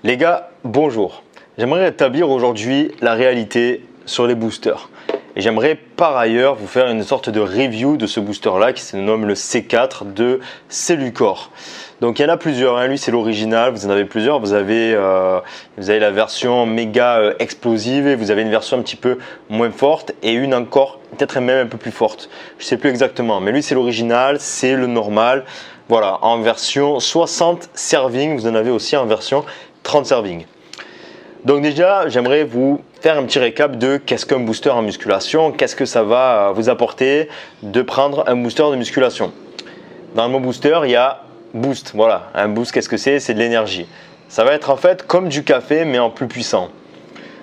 Les gars, bonjour. J'aimerais rétablir aujourd'hui la réalité sur les boosters. Et j'aimerais par ailleurs vous faire une sorte de review de ce booster-là qui se nomme le C4 de Cellucor. Donc il y en a plusieurs, hein. Lui c'est l'original, vous en avez plusieurs. Vous avez la version méga explosive et vous avez une version un petit peu moins forte et une encore peut-être même un peu plus forte. Je ne sais plus exactement, mais lui c'est l'original, c'est le normal. Voilà, en version 60 servings, vous en avez aussi en version 30 servings. Donc déjà, j'aimerais vous faire un petit récap de qu'est-ce qu'un booster en musculation, qu'est-ce que ça va vous apporter de prendre un booster de musculation. Dans le mot booster, il y a boost. Voilà, un boost, qu'est-ce que c'est? C'est de l'énergie. Ça va être en fait comme du café, mais en plus puissant.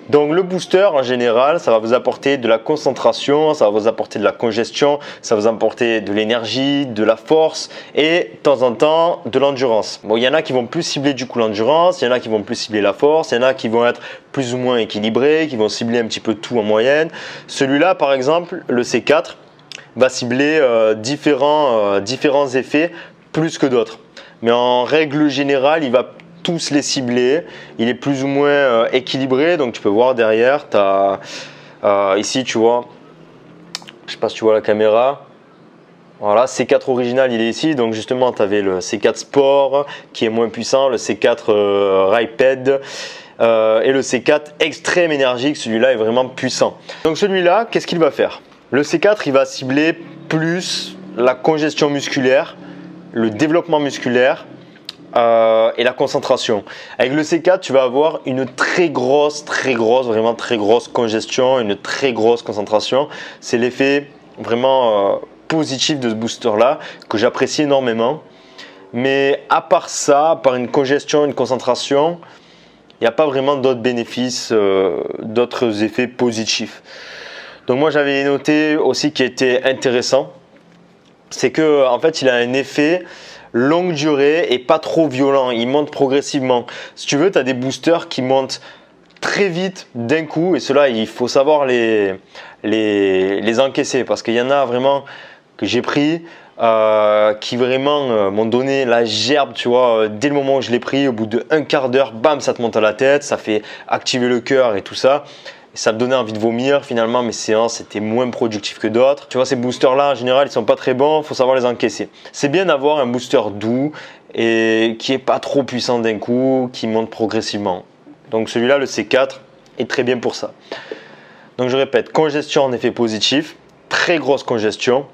Donc le booster en général, ça va vous apporter de la concentration, ça va vous apporter de la congestion, ça va vous apporter de l'énergie, de la force et de temps en temps de l'endurance. Bon, il y en a qui vont plus cibler du coup l'endurance, il y en a qui vont plus cibler la force, il y en a qui vont être plus ou moins équilibrés, qui vont cibler un petit peu tout en moyenne. Celui-là par exemple, le C4, va cibler différents effets plus que d'autres. Mais en règle générale, il va tous les cibler, il est plus ou moins équilibré, donc tu peux voir derrière, tu as ici tu vois, je sais pas si tu vois la caméra, voilà, C4 original il est ici, donc justement tu avais le C4 Sport qui est moins puissant, le C4 Riped et le C4 extrême énergique, celui-là est vraiment puissant. Donc celui-là, qu'est-ce qu'il va faire? Le C4 il va cibler plus la congestion musculaire, le développement musculaire, et la concentration. Avec le C4, tu vas avoir une vraiment très grosse congestion, une très grosse concentration. C'est l'effet vraiment positif de ce booster-là que j'apprécie énormément. Mais à part ça, à part une congestion, une concentration, il n'y a pas vraiment d'autres bénéfices, d'autres effets positifs. Donc moi, j'avais noté aussi qui était intéressant, c'est que en fait, il a un effet longue durée et pas trop violent, il monte progressivement. Si tu veux, tu as des boosters qui montent très vite d'un coup et cela il faut savoir les encaisser parce qu'il y en a vraiment que j'ai pris qui vraiment m'ont donné la gerbe, tu vois, dès le moment où je l'ai pris, au bout de un quart d'heure, bam, ça te monte à la tête, ça fait activer le cœur et tout ça. Et ça me donnait envie de vomir. Finalement, mes séances étaient moins productives que d'autres. Tu vois, ces boosters-là, en général, ils sont pas très bons. Il faut savoir les encaisser. C'est bien d'avoir un booster doux et qui est pas trop puissant d'un coup, qui monte progressivement. Donc celui-là, le C4, est très bien pour ça. Donc je répète, congestion en effet positif, très grosse congestion,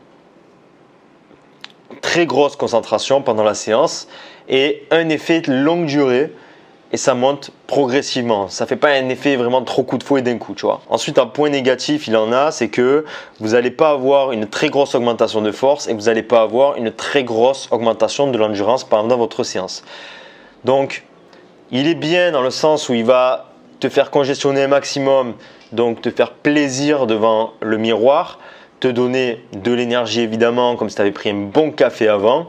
très grosse concentration pendant la séance et un effet de longue durée. Et ça monte progressivement. Ça ne fait pas un effet vraiment trop coup de fouet d'un coup, tu vois. Ensuite, un point négatif, il en a, c'est que vous n'allez pas avoir une très grosse augmentation de force et vous n'allez pas avoir une très grosse augmentation de l'endurance pendant votre séance. Donc, il est bien dans le sens où il va te faire congestionner un maximum, donc te faire plaisir devant le miroir, te donner de l'énergie évidemment, comme si tu avais pris un bon café avant.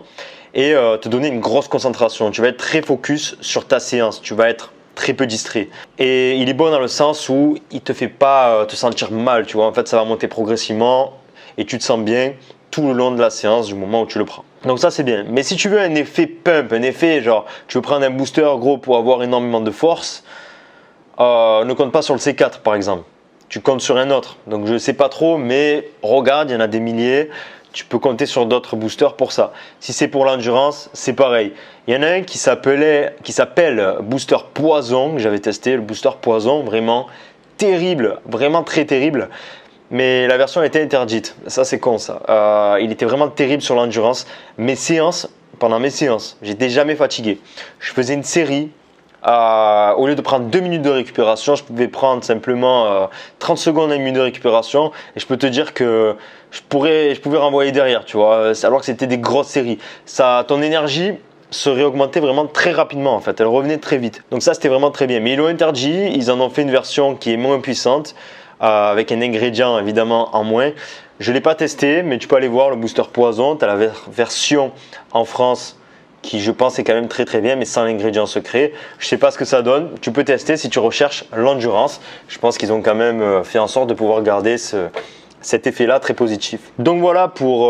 Et te donner une grosse concentration. Tu vas être très focus sur ta séance, tu vas être très peu distrait. Et il est bon dans le sens où il ne te fait pas te sentir mal, tu vois. En fait, ça va monter progressivement et tu te sens bien tout le long de la séance du moment où tu le prends. Donc ça, c'est bien. Mais si tu veux un effet pump, un effet genre tu veux prendre un booster gros pour avoir énormément de force, ne compte pas sur le C4 par exemple. Tu comptes sur un autre. Donc je ne sais pas trop, mais regarde, il y en a des milliers. Tu peux compter sur d'autres boosters pour ça. Si c'est pour l'endurance, c'est pareil. Il y en a un qui s'appelle Booster Poison, que j'avais testé. Le Booster Poison, vraiment terrible, vraiment très terrible. Mais la version était interdite. Ça, c'est con ça. Il était vraiment terrible sur l'endurance. Pendant mes séances, j'étais jamais fatigué. Je faisais une série. Au lieu de prendre 2 minutes de récupération, je pouvais prendre simplement 30 secondes à 1 minute de récupération et je peux te dire que je pouvais renvoyer derrière, tu vois, alors que c'était des grosses séries. Ton énergie serait augmentée vraiment très rapidement en fait, elle revenait très vite. Donc ça c'était vraiment très bien. Mais ils l'ont interdit, ils en ont fait une version qui est moins puissante avec un ingrédient évidemment en moins. Je ne l'ai pas testé, mais tu peux aller voir le Booster Poison. Tu as la version en France qui je pense est quand même très très bien mais sans l'ingrédient secret. Je sais pas ce que ça donne, tu peux tester si tu recherches l'endurance. Je pense qu'ils ont quand même fait en sorte de pouvoir garder cet effet là très positif. Donc voilà pour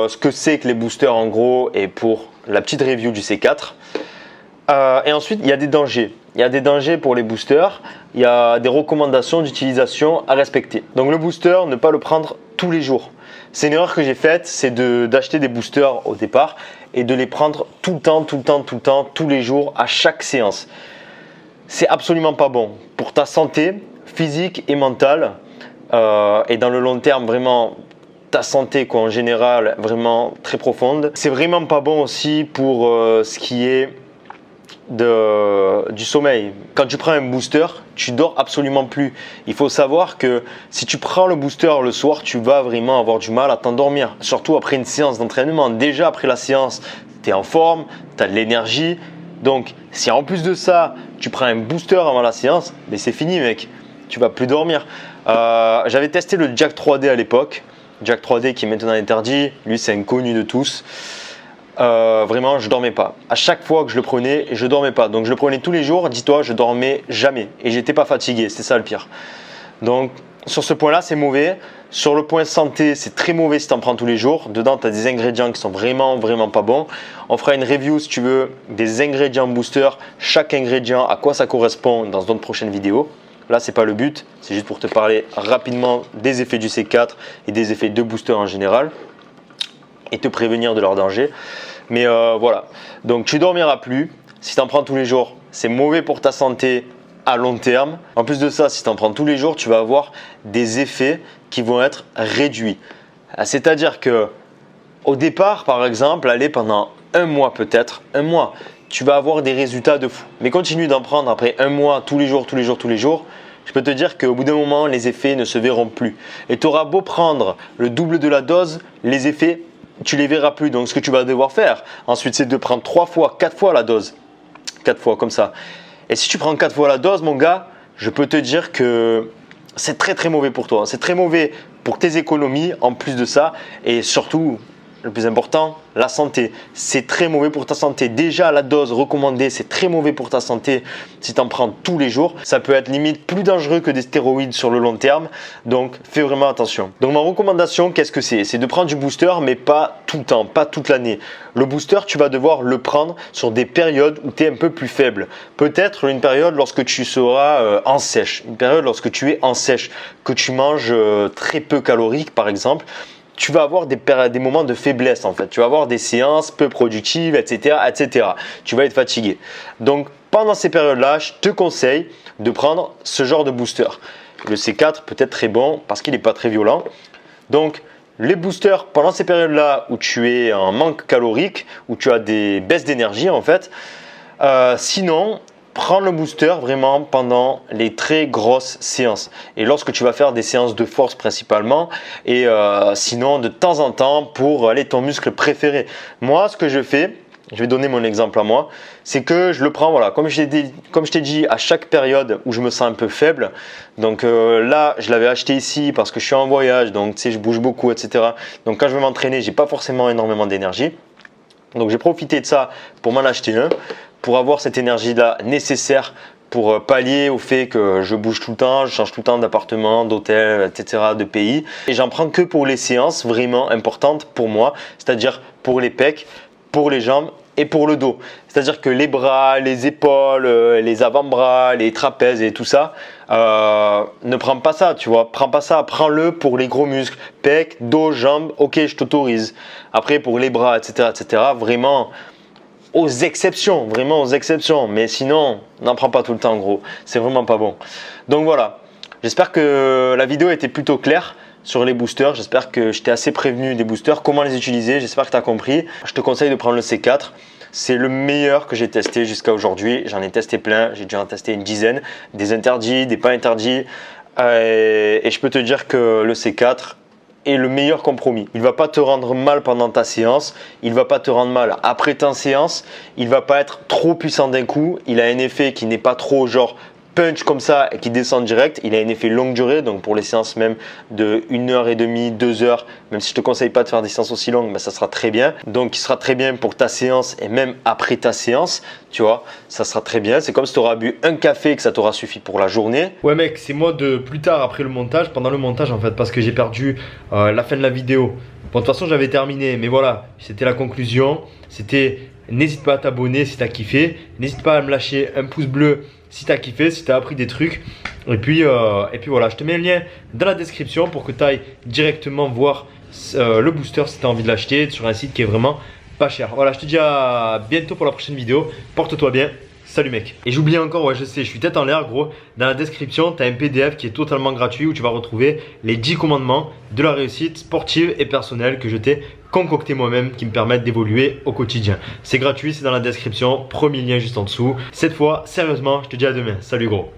ce que c'est que les boosters en gros et pour la petite review du C4. Et ensuite il y a des dangers. il y a des dangers pour les boosters, il y a des recommandations d'utilisation à respecter. Donc le booster, ne pas le prendre tous les jours. C'est une erreur que j'ai faite, c'est d'acheter des boosters au départ et de les prendre tout le temps, tous les jours, à chaque séance. C'est absolument pas bon pour ta santé physique et mentale et dans le long terme vraiment ta santé en général vraiment très profonde. C'est vraiment pas bon aussi pour ce qui est du sommeil. Quand tu prends un booster, tu dors absolument plus. Il faut savoir que si tu prends le booster le soir, tu vas vraiment avoir du mal à t'endormir. Surtout après une séance d'entraînement. Déjà après la séance, tu es en forme, tu as de l'énergie. Donc si en plus de ça, tu prends un booster avant la séance, mais c'est fini mec. Tu vas plus dormir. J'avais testé le Jack 3D à l'époque. Jack 3D qui est maintenant interdit. Lui c'est inconnu de tous. Vraiment je dormais pas. À chaque fois que je le prenais, je dormais pas. Donc je le prenais tous les jours, dis-toi, je dormais jamais et j'étais pas fatigué, c'est ça le pire. Donc sur ce point là c'est mauvais. Sur le point santé, c'est très mauvais si tu en prends tous les jours. Dedans tu as des ingrédients qui sont vraiment pas bons. On fera une review si tu veux des ingrédients booster, chaque ingrédient, à quoi ça correspond dans une prochaine vidéo. Là c'est pas le but, c'est juste pour te parler rapidement des effets du C4 et des effets de booster en général et te prévenir de leurs dangers. Mais voilà, donc tu dormiras plus. Si tu en prends tous les jours, c'est mauvais pour ta santé à long terme. En plus de ça, si tu en prends tous les jours, tu vas avoir des effets qui vont être réduits. C'est-à-dire que au départ, par exemple, aller pendant un mois peut-être, tu vas avoir des résultats de fou. Mais continue d'en prendre après un mois, tous les jours, je peux te dire qu'au bout d'un moment, les effets ne se verront plus. Et tu auras beau prendre le double de la dose, les effets tu les verras plus. Donc ce que tu vas devoir faire ensuite, c'est de prendre 3 fois, 4 fois la dose. 4 fois comme ça. Et si tu prends 4 fois la dose, mon gars, je peux te dire que c'est très mauvais pour toi. C'est très mauvais pour tes économies en plus de ça. Et surtout, le plus important, la santé. C'est très mauvais pour ta santé. Déjà, la dose recommandée, c'est très mauvais pour ta santé si tu en prends tous les jours. Ça peut être limite plus dangereux que des stéroïdes sur le long terme. Donc, fais vraiment attention. Donc, ma recommandation, qu'est-ce que c'est? C'est de prendre du booster, mais pas tout le temps, pas toute l'année. Le booster, tu vas devoir le prendre sur des périodes où tu es un peu plus faible. Peut-être une période lorsque tu seras en sèche. Une période lorsque tu es en sèche, que tu manges très peu calorique, par exemple. Tu vas avoir des moments de faiblesse en fait. Tu vas avoir des séances peu productives, etc. Tu vas être fatigué. Donc pendant ces périodes-là, je te conseille de prendre ce genre de booster. Le C4 peut être très bon parce qu'il n'est pas très violent. Donc les boosters pendant ces périodes-là où tu es en manque calorique, où tu as des baisses d'énergie en fait. Sinon, prends le booster vraiment pendant les très grosses séances et lorsque tu vas faire des séances de force principalement et sinon de temps en temps pour aller ton muscle préféré. Moi ce que je fais, je vais donner mon exemple à moi, c'est que je le prends voilà, comme je t'ai dit à chaque période où je me sens un peu faible. Donc là je l'avais acheté ici parce que je suis en voyage, donc tu sais je bouge beaucoup etc. Donc quand je veux m'entraîner j'ai pas forcément énormément d'énergie. Donc j'ai profité de ça pour m'en acheter un, pour avoir cette énergie-là nécessaire pour pallier au fait que je bouge tout le temps, je change tout le temps d'appartement, d'hôtel, etc., de pays. Et j'en prends que pour les séances vraiment importantes pour moi, c'est-à-dire pour les pecs, pour les jambes et pour le dos. C'est-à-dire que les bras, les épaules, les avant-bras, les trapèzes et tout ça, ne prends pas ça, tu vois. Prends pas ça, prends-le pour les gros muscles, pecs, dos, jambes, ok, je t'autorise. Après, pour les bras, etc., vraiment aux exceptions, mais sinon, n'en prends pas tout le temps, gros. C'est vraiment pas bon. Donc voilà, j'espère que la vidéo était plutôt claire sur les boosters. J'espère que je t'ai assez prévenu des boosters, comment les utiliser. J'espère que tu as compris. Je te conseille de prendre le C4. C'est le meilleur que j'ai testé jusqu'à aujourd'hui. J'en ai testé plein, j'ai déjà en testé une dizaine, des interdits, des pas interdits. Et je peux te dire que le C4 est le meilleur compromis. Il ne va pas te rendre mal pendant ta séance, il ne va pas te rendre mal après ta séance, il ne va pas être trop puissant d'un coup, il a un effet qui n'est pas trop genre punch comme ça et qui descend direct, il a un effet longue durée, donc pour les séances même de 1h30, 2h, même si je ne te conseille pas de faire des séances aussi longues, mais ça sera très bien. Donc il sera très bien pour ta séance et même après ta séance, tu vois, ça sera très bien. C'est comme si tu auras bu un café et que ça t'aura suffi pour la journée. Ouais mec, c'est moi de plus tard après le montage, pendant le montage en fait, parce que j'ai perdu la fin de la vidéo. Bon, de toute façon j'avais terminé, mais voilà, c'était la conclusion. C'était n'hésite pas à t'abonner si tu as kiffé, n'hésite pas à me lâcher un pouce bleu si tu as kiffé, si tu as appris des trucs. Et puis voilà, je te mets le lien dans la description pour que tu ailles directement voir le booster si tu as envie de l'acheter sur un site qui est vraiment pas cher. Voilà, je te dis à bientôt pour la prochaine vidéo. Porte-toi bien. Salut mec. Et j'oublie encore, ouais je sais, je suis tête en l'air gros. Dans la description, tu as un PDF qui est totalement gratuit où tu vas retrouver les 10 commandements de la réussite sportive et personnelle que je t'ai concocté moi-même qui me permettent d'évoluer au quotidien. C'est gratuit, c'est dans la description, premier lien juste en dessous. Cette fois, sérieusement, je te dis à demain. Salut gros.